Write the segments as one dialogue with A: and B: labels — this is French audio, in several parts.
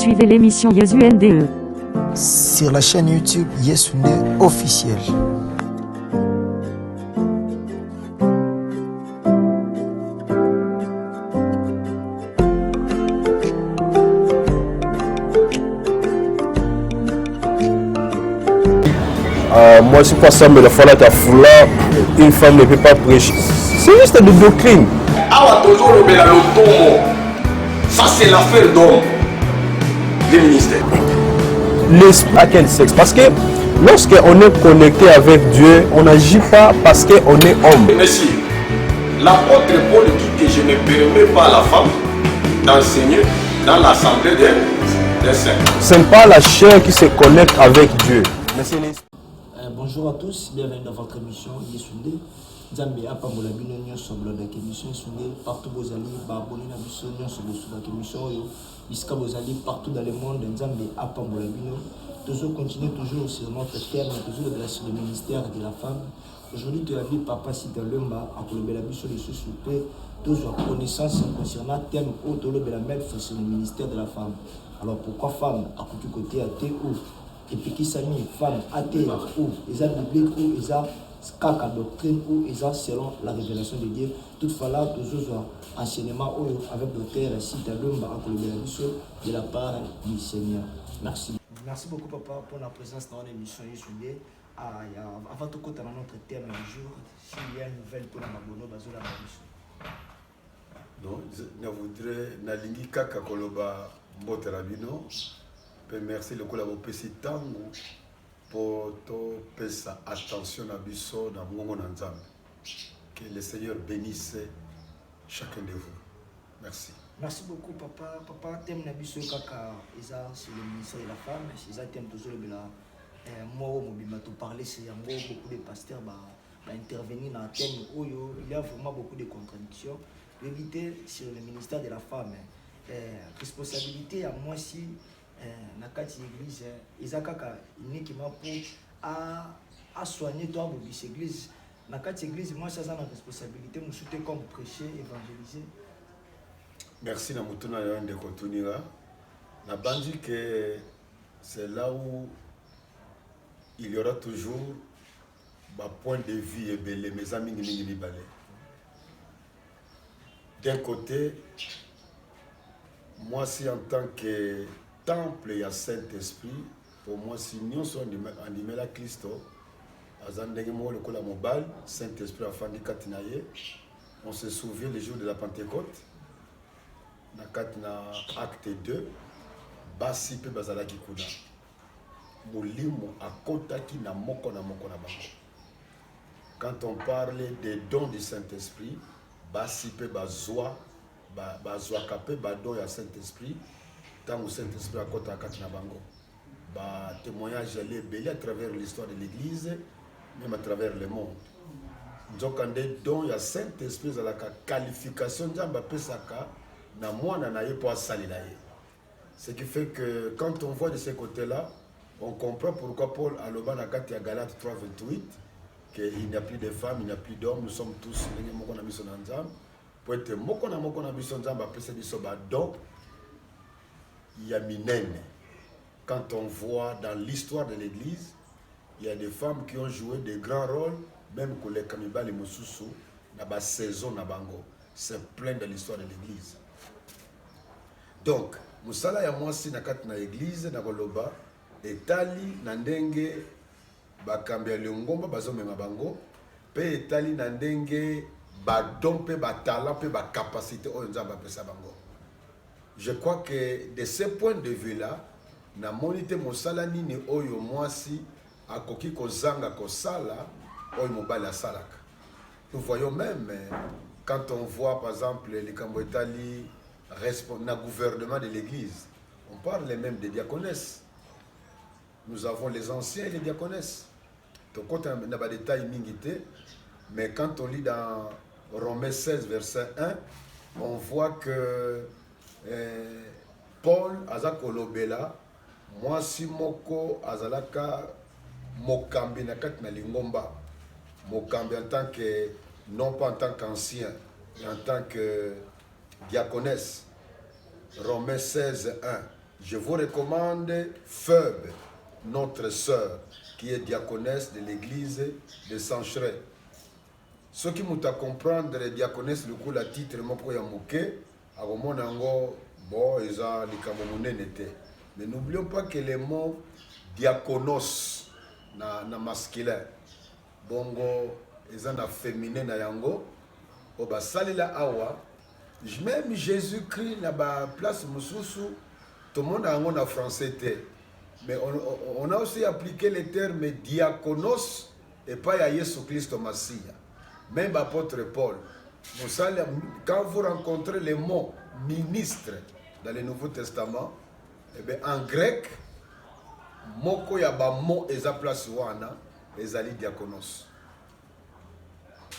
A: Suivez l'émission Yesu NDE
B: sur la chaîne YouTube Yesunde officiel.
C: Moi, je ne suis pas ça, mais la fois là, une femme ne peut pas prêcher. C'est juste de doctrine.
D: Ça, c'est l'affaire d'homme, du ministère.
C: L'esprit à quel sexe? Parce que lorsqu'on est connecté avec Dieu, on n'agit pas parce qu'on est homme.
D: Merci. L'apôtre Paul dit que je ne permets pas à la femme d'enseigner dans l'assemblée des saints.
C: Ce n'est pas la chair qui se connecte avec Dieu, mais c'est l'esprit.
E: Bonjour à tous, bienvenue dans votre émission Yesunde. Nzambe apambola bino nyonso bolanda émission Yesunde partout bozali ba abonné na biso nyonso bosuka émission oyo bisika bozali partout dans le monde. Nzambe apambola bino. Toujours continuer toujours sur notre thème, toujours sur le ministère de la femme. Aujourd'hui tu as vu papa Sita Lemba a kolobela biso les sous-soupé toujours connaissance concernant thème au tolobela mettre sur le ministère de la femme. Alors pourquoi femme à côté à thé ou et puis qui s'est mis femme athée ou ils ont biblique ou ils ont kaka doctrine ou ils ont selon la révélation de Dieu. Toutefois là toujours enseignement avec docteur Sita Lemba à de la part du Seigneur. Merci. Merci beaucoup papa pour la présence dans l'émission Yesunde. Avant de continuer notre thème du jour, s'il y a une nouvelle pour la Mabono Bazola Babiso.
F: Non, je voudrais nalingi kaka koloba boterabino. Merci le collaborateur Tango pour sa attention à Bisso dans mon ensemble. Que le Seigneur bénisse chacun de vous. Merci.
E: Merci beaucoup papa. Papa thème na biso kaka eza sur le ministère de la femme. C'est un thème toujours bela moi au mobile to parler c'est yango beaucoup de pasteurs ba intervenir dans thème oyo il y a vraiment beaucoup de contradictions. L'éviter sur le ministère de la femme. Responsabilité à moi si na kati église ezakaka uniquement pour à soigner toi bobis église na kati église moi ça a la responsabilité nous souhaiter comme prêcher évangéliser.
F: Merci na mutuna yo de continuer na bandi que c'est là où il y aura toujours ba point de vue et belé mes amis ni balé. D'un côté moi si en tant que temple et à Saint-Esprit, pour moi, si nous sommes animés à Christo, Saint-Esprit a fait on se souvient le jour de la Pentecôte, dans acte 2, Basi pe bazalaki kuna. Molimo akotaki na moko na bango. Quand on parle des dons du Saint-Esprit, Basi pe bazwa kapé badon ya Saint-Esprit. Tant que Saint-Esprit a côté à Katinabango, témoignage est belé à travers l'histoire de l'Église, même à travers le monde. Donc, il y a Saint-Esprit à la qualification de Pesaka, na moi na pour salir. Ce qui fait que quand on voit de ce côté-là, on comprend pourquoi Paul a l'oban à Galates 3:28 qu'il n'y a plus de femmes, il n'y a plus d'hommes, nous sommes tous les mokona mission nzam. Pour être mokona mission nzam ba pesa biso ba don. Il y a Minène. Quand on voit dans l'histoire de l'Église, il y a des femmes qui ont joué de grands rôles, même que les Kamibali Moussousou, dans la saison Nabango. C'est plein de l'histoire de l'Église. Donc, Moussala ya mwasi na kati na Église, na Goloba, etali na ndenge bakambia liongomba bazomema bango, pe etali na ndenge badon pe batala pe bakapasité oyo nzamba pesa bango. Je crois que de ce point de vue-là, na monite mosala nini oyo mwasi akoki kozanga kosala oyo mobali asalaka. Nous voyons même quand on voit par exemple les Kamboetali na gouvernement de l'église, on parle même des diaconesses. Nous avons les anciens et les diaconesses. Donc quand on a des détails mingité, mais quand on lit dans Romains 16 verset 1, on voit que Paul azakolobela moi si moko azalaka mokambi na kati na lingomba mokambi en tant que non pas en tant qu'ancien mais en tant que diaconesse. Romains 16 1 je vous recommande Phoebe, notre sœur, qui est diaconesse de l'église de Sanchray. Ce qui m'a comprendre diaconesse le coup la titre moko ya moke akomona ngo bon eza likambo monene te. Mais n'oublions pas que le mot diaconos na masculin bongo eza na féminin na yango o ba salila awa même Jésus-Christ na ba place mususu tout le monde a en français te. Mais on a aussi appliqué le terme diaconos et pas à Jésus-Christ au Messie. Même l'apôtre Paul, quand vous rencontrez le mot ministre dans le Nouveau Testament, eh bien, en grec, moko ya ba mot eza place wana ezali diaconos.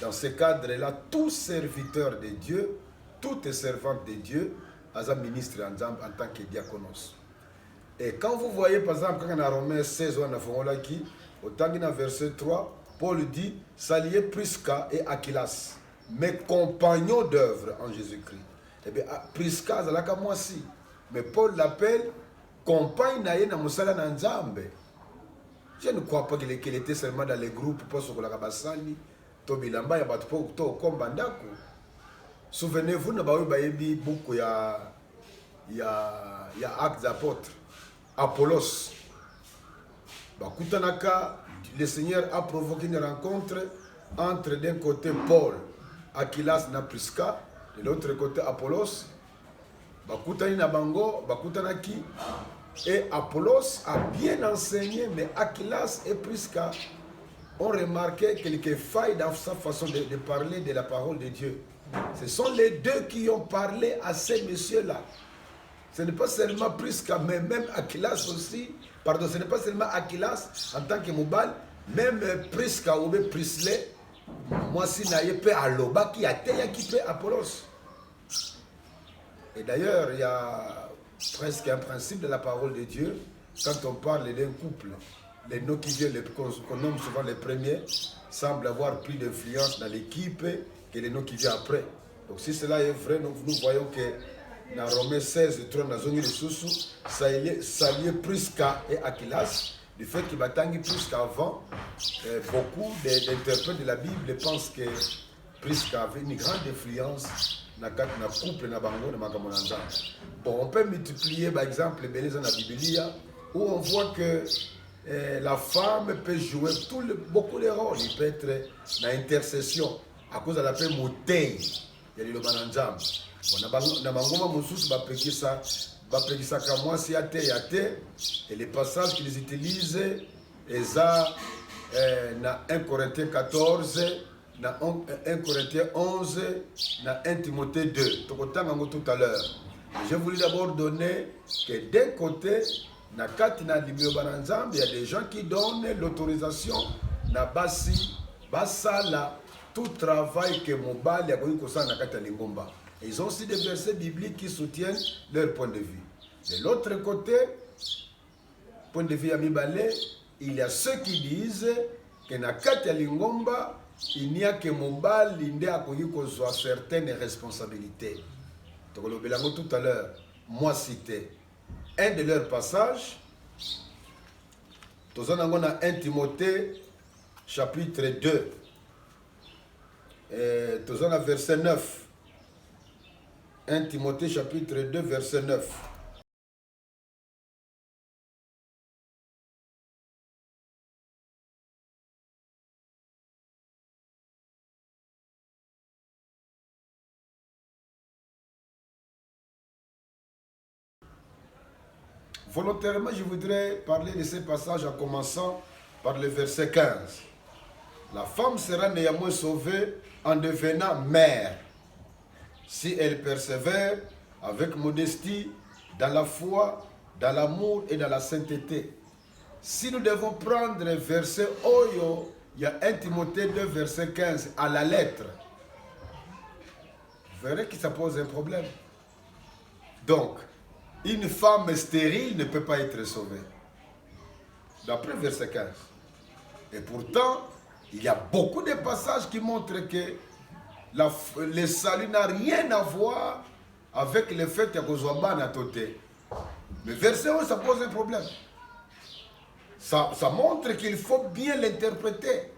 F: Dans ce cadre-là, tout serviteur de Dieu, toute servante de Dieu, a un ministre en tant que diaconos. Et quand vous voyez par exemple quand on a Romains 16 on a fait au Tangina verset 3, Paul dit saluez Prisca et Aquilas, mes compagnons d'œuvre en Jésus-Christ. Eh bien Prisca c'est là comme moi aussi, mais Paul l'appelle compagne naïe na musala na nzambe. Je ne crois pas qu'il était seulement dans les groupes pour se coller à Bassani, Tobilamba ya batu to kombandako. Souvenez-vous na bawe bayebi beaucoup ya actes d'apôtres. Apollos. Bakutanaka, le Seigneur a provoqué une rencontre entre d'un côté Paul, Aquilas na Prisca, de l'autre côté Apollos. Bakutani na bango, bakutanaki. Et Apollos a bien enseigné, mais Aquilas et Prisca ont remarqué quelques failles dans sa façon de parler de la parole de Dieu. Ce sont les deux qui ont parlé à ces messieurs-là. Ce n'est pas seulement Prisca, mais même Aquilas aussi. Pardon, ce n'est pas seulement Aquilas en tant que Moubal, même Prisca ou Prisley. Moi, si naïe peut aloba qui a été qui peut Apollos. Et d'ailleurs, il y a presque un principe de la parole de Dieu. Quand on parle d'un couple, les noms qui viennent, qu'on nomme souvent les premiers, semblent avoir plus d'influence dans l'équipe que les noms qui viennent après. Donc si cela est vrai, nous voyons que dans Romains 16, 3, dans la zone de Soussou, saluer Prisca et Aquilas, du fait qu'il batangi Prisca avant, beaucoup d'interprètes de la Bible pensent que Prisca avait une grande influence dans le couple na bango na makamonanda. Bon, on peut multiplier par exemple les dans la Bible où on voit que la femme peut jouer beaucoup de rôles. Il peut être dans l'intercession à cause de la paix moutei. Il y a le bananjam. Na bangoma mususu bapekisa ka mwasi ate et les passages qu'ils utilisent eza na 1 Corinthiens 14, na 1 Corinthiens 11, na 1 Timothée 2. Tokotanga tout à l'heure. Je voulais d'abord donner que d'un côté na katina limio bananzambe, il y a des gens qui donnent l'autorisation na basi basala tout travail que Mobali a connu na katina lingomba. Ils ont aussi des versets bibliques qui soutiennent leur point de vue. De l'autre côté, point de vue Amibale, il y a ceux qui disent que na katina lingomba il n'y a que Mobali nde a connu certaines responsabilités. Donc le belango tout à l'heure, moi cité un de leurs passages, nous avons 1 Timothée chapitre 2, nous avons verset 9. 1 Timothée chapitre 2, verset 9. Volontairement, je voudrais parler de ces passages en commençant par le verset 15. La femme sera néanmoins sauvée en devenant mère, si elle persévère avec modestie dans la foi, dans l'amour et dans la sainteté. Si nous devons prendre un verset Oyo, il y a 1 Timothée 2, verset 15, à la lettre, vous verrez que ça pose un problème. Donc, une femme stérile ne peut pas être sauvée. D'après verset 15. Et pourtant, il y a beaucoup de passages qui montrent que le salut n'a rien à voir avec le fait que Kozwaba n'a toté. Mais verset 11, ça pose un problème. Ça montre qu'il faut bien l'interpréter,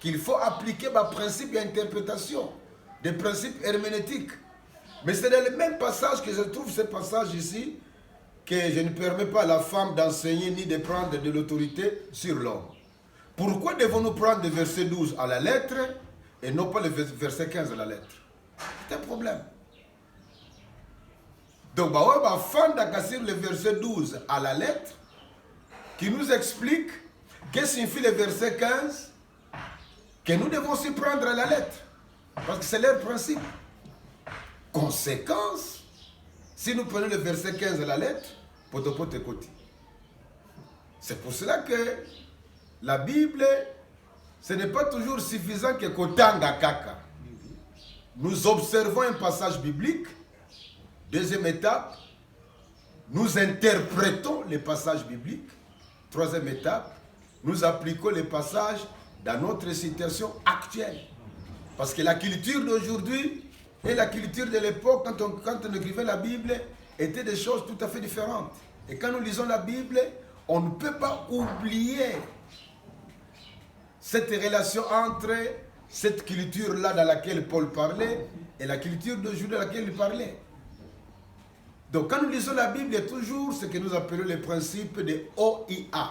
F: qu'il faut appliquer des principes d'interprétation, des principes herméneutiques. Mais c'est dans le même passage que je trouve ce passage ici, que je ne permets pas à la femme d'enseigner ni de prendre de l'autorité sur l'homme. Pourquoi devons-nous prendre le verset 12 à la lettre et non pas le verset 15 à la lettre? C'est un problème. Donc, on va faire sur le verset 12 à la lettre, qui nous explique qu'est-ce que signifie le verset 15, que nous devons s'y prendre à la lettre, parce que c'est leur principe. Conséquence, si nous prenons le verset 15 à la lettre, potopote côté. C'est pour cela que la Bible, ce n'est pas toujours suffisant que kotanga kaka. Nous observons un passage biblique. Deuxième étape, nous interprétons les passages bibliques. Troisième étape, nous appliquons les passages dans notre situation actuelle. Parce que la culture d'aujourd'hui et la culture de l'époque, quand on écrivait la Bible, étaient des choses tout à fait différentes. Et quand nous lisons la Bible, on ne peut pas oublier cette relation entre cette culture-là dans laquelle Paul parlait et la culture d'aujourd'hui dans laquelle il parlait. Donc quand nous lisons la Bible, il y a toujours ce que nous appelons les principes de OIA.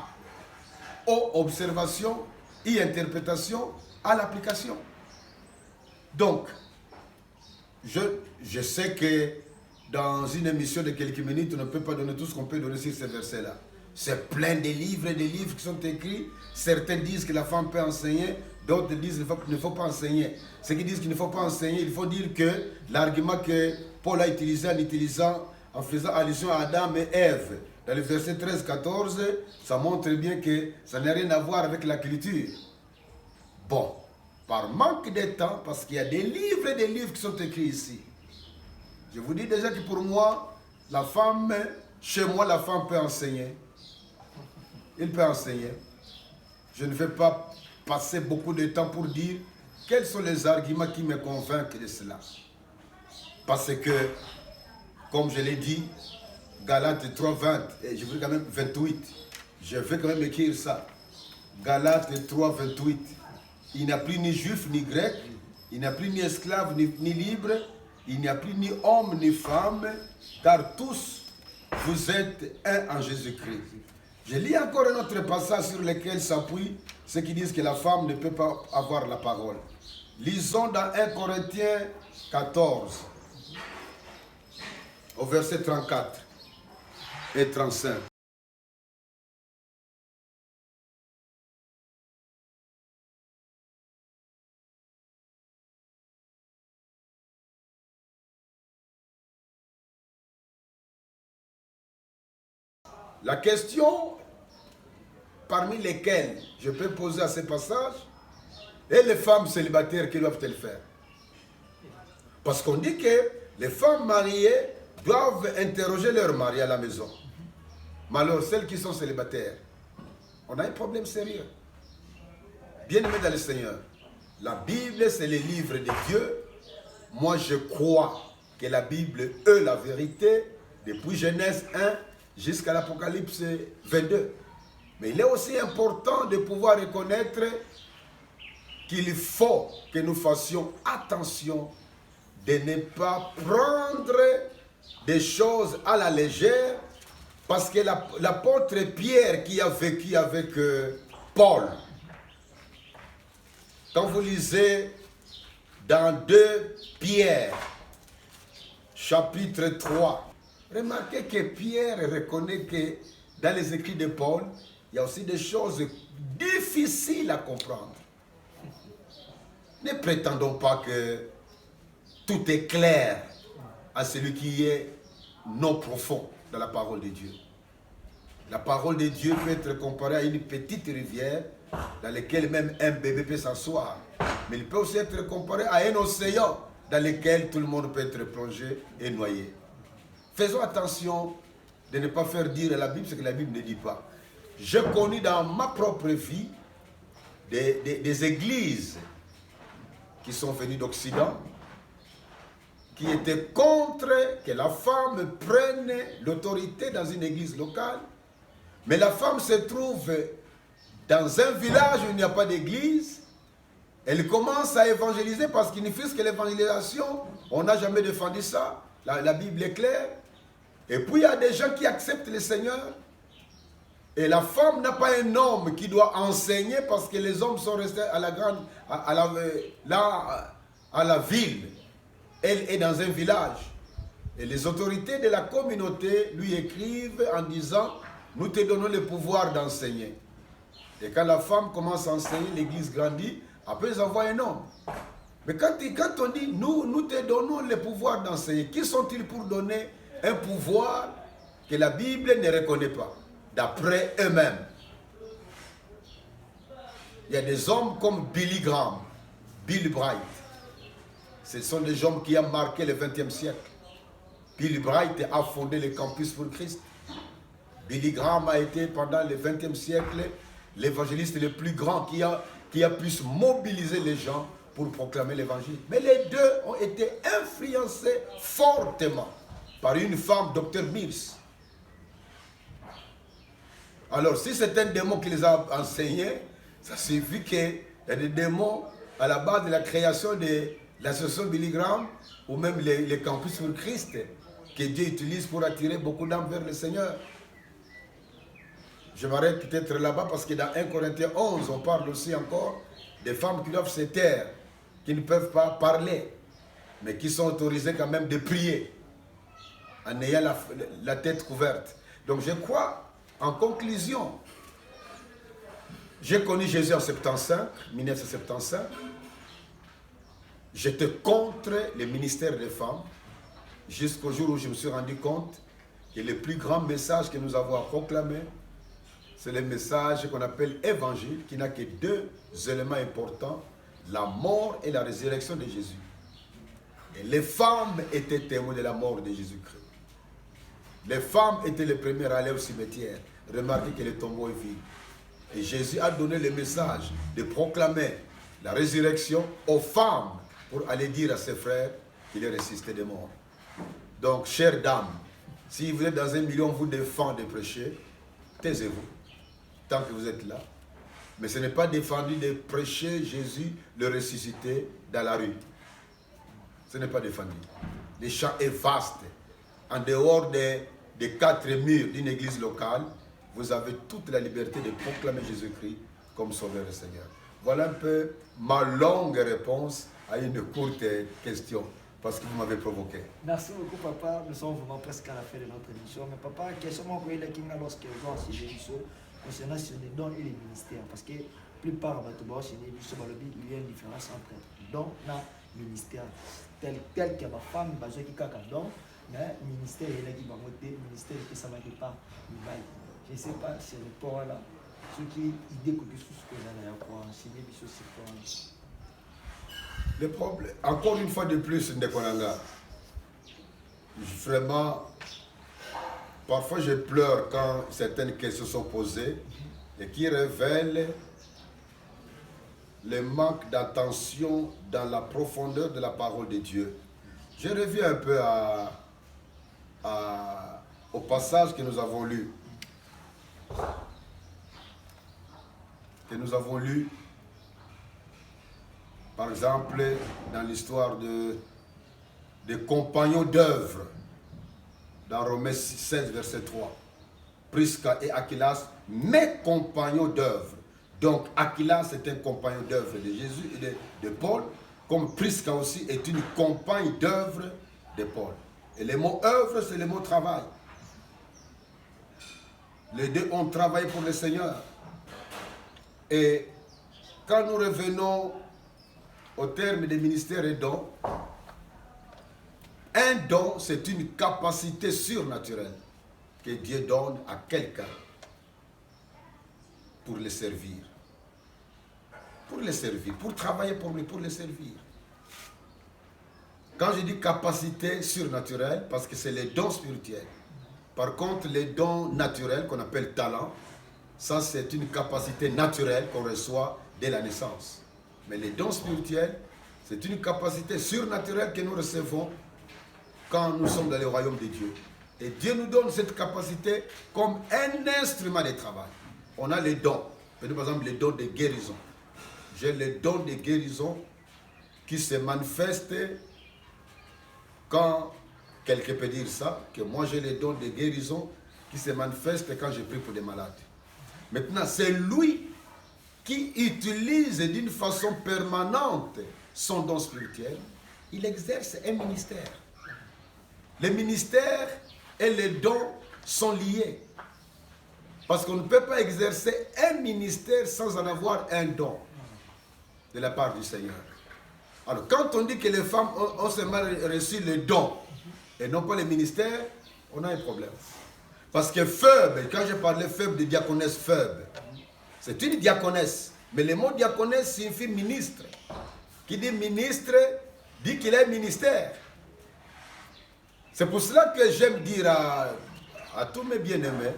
F: O, observation, I, interprétation, A, l'application. Donc, je sais que dans une émission de quelques minutes, on ne peut pas donner tout ce qu'on peut donner sur ces versets-là. C'est plein de livres et de livres qui sont écrits. Certains disent que la femme peut enseigner, d'autres disent qu'il ne faut pas enseigner. Ceux qui disent qu'il ne faut pas enseigner, il faut dire que l'argument que Paul a utilisé en faisant allusion à Adam et Ève, dans le verset 13-14, ça montre bien que ça n'a rien à voir avec la culture. Bon, par manque de temps, parce qu'il y a des livres et des livres qui sont écrits ici. Je vous dis déjà que pour moi, la femme, chez moi, la femme peut enseigner. Il peut enseigner. Je ne vais pas passer beaucoup de temps pour dire quels sont les arguments qui me convainquent de cela. Parce que, comme je l'ai dit, Galates 3, 20, et je veux quand même 28. Je vais quand même écrire ça. Galates 3, 28. Il n'y a plus ni juif ni grec, il n'y a plus ni esclave ni libre, il n'y a plus ni homme ni femme, car tous vous êtes un en Jésus-Christ. Je lis encore un autre passage sur lequel s'appuient ceux qui disent que la femme ne peut pas avoir la parole. Lisons dans 1 Corinthiens 14, au verset 34 et 35. La question parmi lesquelles je peux poser à ce passage, et les femmes célibataires, que doivent-elles faire? Parce qu'on dit que les femmes mariées doivent interroger leur mari à la maison. Mais alors, celles qui sont célibataires, on a un problème sérieux. Bien-aimés dans le Seigneur, la Bible, c'est le livre de Dieu. Moi, je crois que la Bible est la vérité, depuis Genèse 1 jusqu'à l'Apocalypse 22. Mais il est aussi important de pouvoir reconnaître qu'il faut que nous fassions attention de ne pas prendre des choses à la légère, parce que l'apôtre Pierre qui a vécu avec Paul, quand vous lisez dans 2 Pierre, chapitre 3, remarquez que Pierre reconnaît que dans les écrits de Paul, il y a aussi des choses difficiles à comprendre. Ne prétendons pas que tout est clair à celui qui est non profond dans la parole de Dieu. La parole de Dieu peut être comparée à une petite rivière dans laquelle même un bébé peut s'asseoir. Mais il peut aussi être comparé à un océan dans lequel tout le monde peut être plongé et noyé. Faisons attention de ne pas faire dire à la Bible ce que la Bible ne dit pas. J'ai connu dans ma propre vie des églises qui sont venues d'Occident, qui étaient contre que la femme prenne l'autorité dans une église locale. Mais la femme se trouve dans un village où il n'y a pas d'église. Elle commence à évangéliser parce qu'il ne fait que l'évangélisation. On n'a jamais défendu ça. La Bible est claire. Et puis il y a des gens qui acceptent le Seigneur. Et la femme n'a pas un homme qui doit enseigner parce que les hommes sont restés à la ville. Elle est dans un village. Et les autorités de la communauté lui écrivent en disant, nous te donnons le pouvoir d'enseigner. Et quand la femme commence à enseigner, l'église grandit, après ils envoient un homme. Mais quand on dit, nous te donnons le pouvoir d'enseigner, qui sont-ils pour donner un pouvoir que la Bible ne reconnaît pas, d'après eux-mêmes? Il y a des hommes comme Billy Graham, Bill Bright. Ce sont des hommes qui ont marqué le XXe siècle. Bill Bright a fondé le Campus pour Christ. Billy Graham a été pendant le XXe siècle l'évangéliste le plus grand qui a pu mobiliser les gens pour proclamer l'évangile. Mais les deux ont été influencés fortement par une femme, Dr. Mills. Alors, si c'est un démon qui les a enseignés, ça signifie qu'il y a des démons à la base de la création de l'association Billy Graham ou même les campus pour Christ que Dieu utilise pour attirer beaucoup d'âmes vers le Seigneur. Je m'arrête peut-être là-bas parce que dans 1 Corinthiens 11, on parle aussi encore des femmes qui doivent se taire, qui ne peuvent pas parler, mais qui sont autorisées quand même de prier en ayant la tête couverte. Donc je crois, en conclusion, j'ai connu Jésus en 1975. J'étais contre le ministère des femmes jusqu'au jour où je me suis rendu compte que le plus grand message que nous avons à proclamer, c'est le message qu'on appelle évangile, qui n'a que deux éléments importants, la mort et la résurrection de Jésus. Et les femmes étaient témoins de la mort de Jésus-Christ. Les femmes étaient les premières à aller au cimetière. Remarquez que le tombeau est vide. Et Jésus a donné le message de proclamer la résurrection aux femmes pour aller dire à ses frères qu'il est ressuscité des morts. Donc, chères dames, si vous êtes dans un million, vous défendez de prêcher, taisez-vous, tant que vous êtes là. Mais ce n'est pas défendu de prêcher Jésus, le ressuscité, dans la rue. Ce n'est pas défendu. Le champ est vaste. En dehors des 4 murs d'une église locale, vous avez toute la liberté de proclamer Jésus-Christ comme Sauveur et Seigneur. Voilà un peu ma longue réponse à une courte question, parce que vous m'avez provoqué.
E: Merci beaucoup, papa. Nous sommes vraiment presque à la fin de notre émission. Mais papa, question lorsque vous avez une émission concernant les dons et les ministères, parce que la plupart de l'émission, il y a une différence entre dons et ministère. Tel que ma femme, qui a un don, mais le ministère est là qui va monter, le ministère qui ne va pas. Je ne sais pas si le port là, ce qui est idée que ce que vous avez pour enseigner,
F: le problème, encore une fois de plus, Ndekonanga, vraiment, parfois je pleure quand certaines questions sont posées et qui révèlent le manque d'attention dans la profondeur de la parole de Dieu. Je reviens un peu au passage que nous avons lu. Par exemple, dans l'histoire des compagnons d'œuvre, dans Romains 16, verset 3. Prisca et Aquilas, mes compagnons d'œuvre. Donc, Aquilas est un compagnon d'œuvre de Jésus et de Paul, comme Prisca aussi est une compagne d'œuvre de Paul. Et le mot œuvre, c'est le mot travail. Les deux ont travaillé pour le Seigneur. Et quand nous revenons au terme des ministères et dons, un don, c'est une capacité surnaturelle que Dieu donne à quelqu'un pour le servir. Pour le servir, pour travailler pour lui, pour le servir. Quand je dis capacité surnaturelle, parce que c'est les dons spirituels. Par contre, les dons naturels, qu'on appelle talent, ça c'est une capacité naturelle qu'on reçoit dès la naissance. Mais les dons spirituels, c'est une capacité surnaturelle que nous recevons quand nous sommes dans le royaume de Dieu. Et Dieu nous donne cette capacité comme un instrument de travail. On a les dons. Par exemple, les dons de guérison. J'ai les dons de guérison qui se manifestent quand, quelqu'un peut dire ça, que moi j'ai les dons de guérison qui se manifestent quand je prie pour des malades. Maintenant, c'est lui qui utilise d'une façon permanente son don spirituel. Il exerce un ministère. Les ministères et les dons sont liés. Parce qu'on ne peut pas exercer un ministère sans en avoir un don de la part du Seigneur. Alors, quand on dit que les femmes ont seulement reçu le don et non pas le ministère, on a un problème. Parce que Phoebe, quand je parlais Phoebe de diaconesse Phoebe, c'est une diaconesse. Mais le mot diaconesse signifie ministre. Qui dit ministre, dit qu'il a un ministère. C'est pour cela que j'aime dire à tous mes bien-aimés,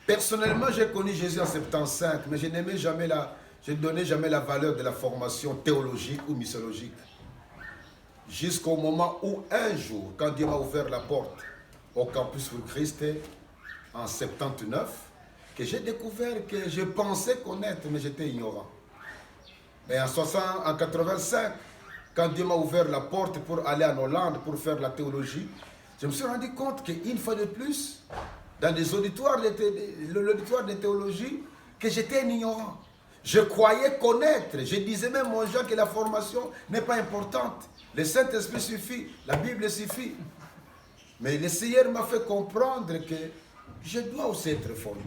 F: personnellement, j'ai connu Jésus en 75, mais je ne donnais jamais la valeur de la formation théologique ou missiologique. Jusqu'au moment où un jour, quand Dieu m'a ouvert la porte au Campus pour Christ en 79, que j'ai découvert que je pensais connaître, mais j'étais ignorant. Et en 85, quand Dieu m'a ouvert la porte pour aller en Hollande pour faire la théologie, je me suis rendu compte qu'une fois de plus, dans des auditoires, l'auditoire de théologie, que j'étais un ignorant. Je croyais connaître. Je disais même aux gens que la formation n'est pas importante. Le Saint-Esprit suffit, la Bible suffit. Mais le Seigneur m'a fait comprendre que je dois aussi être formé.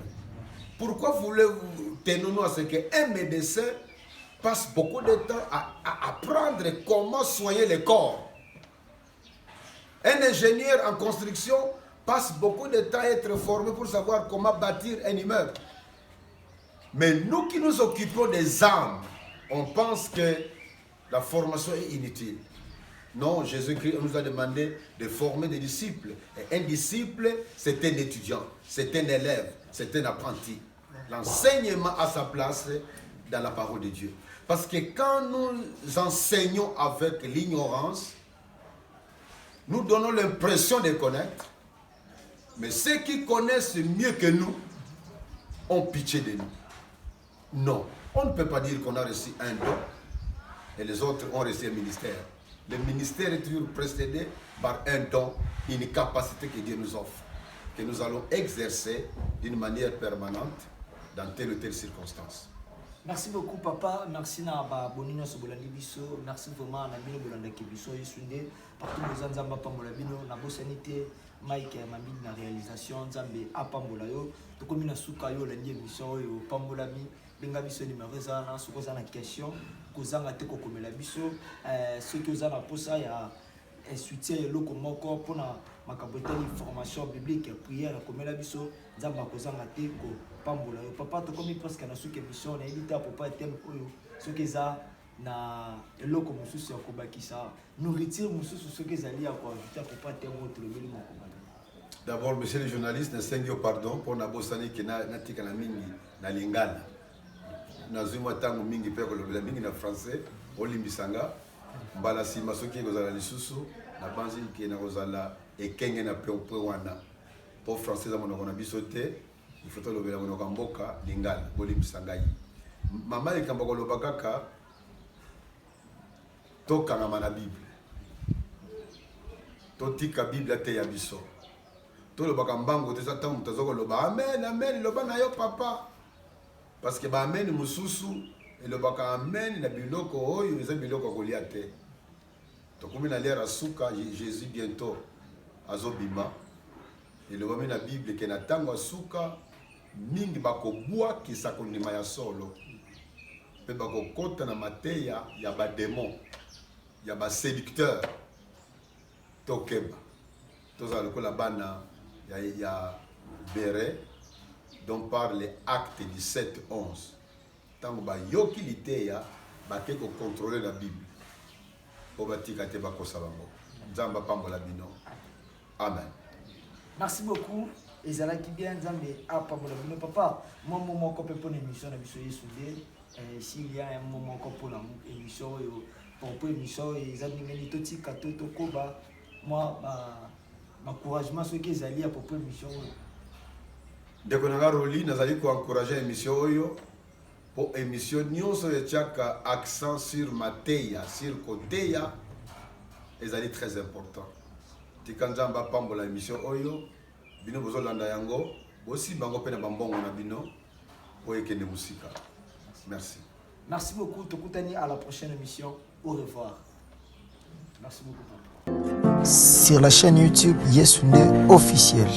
F: Pourquoi voulez-vous tenir à ce qu'un médecin passe beaucoup de temps à apprendre comment soigner le corps? Un ingénieur en construction passe beaucoup de temps à être formé pour savoir comment bâtir un immeuble. Mais nous qui nous occupons des âmes, on pense que la formation est inutile. Non, Jésus-Christ nous a demandé de former des disciples. Et un disciple, c'est un étudiant, c'est un élève, c'est un apprenti. L'enseignement a sa place dans la parole de Dieu. Parce que quand nous enseignons avec l'ignorance, nous donnons l'impression de connaître, mais ceux qui connaissent mieux que nous ont pitié de nous. Non, on ne peut pas dire qu'on a reçu un don et les autres ont reçu un ministère. Le ministère est toujours précédé par un don, une capacité que Dieu nous offre, que nous allons exercer d'une manière permanente dans telle ou telle circonstance.
E: Merci beaucoup papa, merci na ba bonino so bolandi biso, merci vraiment na bino bolanda ke biso yesunde partout aux nzamba pambola bino na bosanité Mike ya mambi na réalisation nzambe apambola yo to komi na suka yo landi biso yo pambola mi benga biso numéro za na suko za na question kozanga te kokomela biso ceux qui za na posa ya soutien loko moko pona makaboteli formation biblique prière komela biso nzamba kozanga te ko pambola yo papa to komi presque na suke mission na edita papa thème oyo soki za na eloko mususu ya kobakisa nourriture mususu soki ezali ya koajouter papa thème oyo tolobeli moko bana.
F: D'abord, monsieur le journaliste, nasengi pardon pour na bosani ki na tika na mingi na lingala. Na zuma tango mingi pe kolobela mingi na français olimbisanga mbala sima soki kozala lisusu na banzi ki na kozala ekenge na pe wana. Pour français za monoko na biso te. Il faut que le mboka lingala bolimbisanga yi. Mama likamba koloba kaka tokanga na Bible. Totika Bible te ya biso. To le bakambango te satan mutazoko loba amen amen loba na yo papa. Parce que ba amen mususu et le baka amen na biloko oyo eza biloko kolia te. To komi na lera suka Jésus bientôt azobima. Et le bami na Bible ke na tango suka mingi bakobua kisako ndima ya solo. Pe bakokota na mateya ya ba démon, ya ba séducteur. Tokeba. Toza lokola bana ya Béré dont parle les actes 17-11. Tango ba yoki liteya bake ko contrôler la Bible. Po batika te bakosa bango. Nzamba pambola bino. Amen.
E: Merci beaucoup. Ezalaki bien nzambe apambola bino papa moi moko pe pour émission na biso yesunde s'il y a un moment pour la émission pour émission ezali ngeni totika to koba moi encouragement ceux qui allaient à propos de mission.
F: ndeko na nga Roli nazali koencourage émission oyo po émission nyonso etiaka accent sur mateya sur koteya ezali très important tika nzambe apambola émission oyo bino bozolanda yango bosimba yango mpe na bambongo na bino po ekende mosika. Merci.
E: Merci beaucoup, Tokutani, à la prochaine émission. Au revoir. Merci beaucoup.
B: Sur la chaîne YouTube Yesunde officiel.